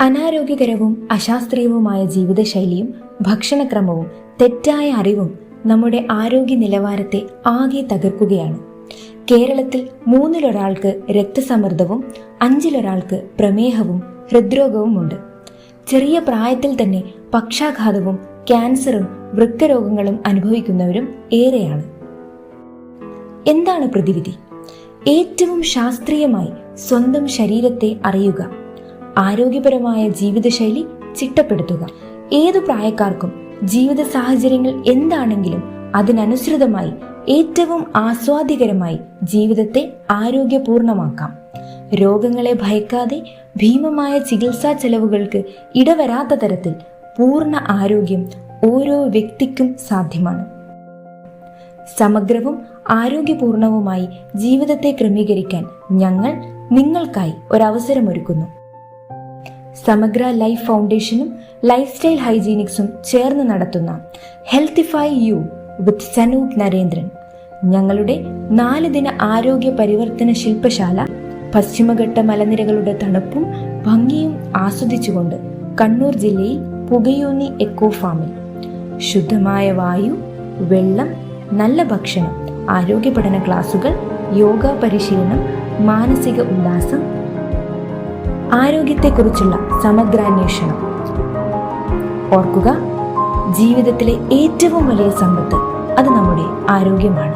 അനാരോഗ്യകരവും അശാസ്ത്രീയവുമായ ജീവിതശൈലിയും ഭക്ഷണക്രമവും തെറ്റായ അറിവും നമ്മുടെ ആരോഗ്യ നിലവാരത്തെ ആകെ തകർക്കുകയാണ്. കേരളത്തിൽ 3-1 രക്തസമ്മർദ്ദവും 5-1 പ്രമേഹവും ഹൃദ്രോഗവുമുണ്ട്. ചെറിയ പ്രായത്തിൽ തന്നെ പക്ഷാഘാതവും ക്യാൻസറും വൃക്കരോഗങ്ങളും അനുഭവിക്കുന്നവരും ഏറെയാണ്. എന്താണ് പ്രതിവിധി? ഏറ്റവും ശാസ്ത്രീയമായി സ്വന്തം ശരീരത്തെ അറിയുക, ആരോഗ്യപരമായ ജീവിതശൈലി ചിട്ടപ്പെടുത്തുക. ഏതു പ്രായക്കാർക്കും ജീവിത സാഹചര്യങ്ങൾ എന്താണെങ്കിലും അതിനനുസൃതമായി ഏറ്റവും ആസ്വാദ്യകരമായി ജീവിതത്തെ ആരോഗ്യപൂർണമാക്കാം. രോഗങ്ങളെ ഭയക്കാതെ ഭീമമായ ചികിത്സാ ചെലവുകൾക്ക് ഇടവരാത്ത തരത്തിൽ പൂർണ്ണ ആരോഗ്യം ഓരോ വ്യക്തിക്കും സാധ്യമാണ്. സമഗ്രവും ആരോഗ്യപൂർണവുമായി ജീവിതത്തെ ക്രമീകരിക്കാൻ ഞങ്ങൾ നിങ്ങൾക്കായി ഒരവസരമൊരുക്കുന്നു. സമഗ്ര ലൈഫ് ഫൗണ്ടേഷനും ലൈഫ് സ്റ്റൈൽ ഹൈജീനിക്സും ചേർന്ന് നടത്തുന്ന Healthify you with Sanoop Narendran, ഞങ്ങളുടെ 4 ദിന ആരോഗ്യ പരിവർത്തന ശില്പശാല പശ്ചിമഘട്ട മലനിരകളുടെ തണുപ്പും ഭംഗിയും ആസ്വദിച്ചുകൊണ്ട് കണ്ണൂർ ജില്ലയിൽ പുകയൂന്നി എക്കോ ഫാമിൽ ശുദ്ധമായ വായു, വെള്ളം, നല്ല ഭക്ഷണം, ആരോഗ്യ പഠന ക്ലാസുകൾ, യോഗ പരിശീലനം, മാനസിക ഉല്ലാസം, ആരോഗ്യത്തെക്കുറിച്ചുള്ള സമഗ്രാന്വേഷണം. ഓർക്കുക, ജീവിതത്തിലെ ഏറ്റവും വലിയ സമ്പത്ത് അത് നമ്മുടെ ആരോഗ്യമാണ്.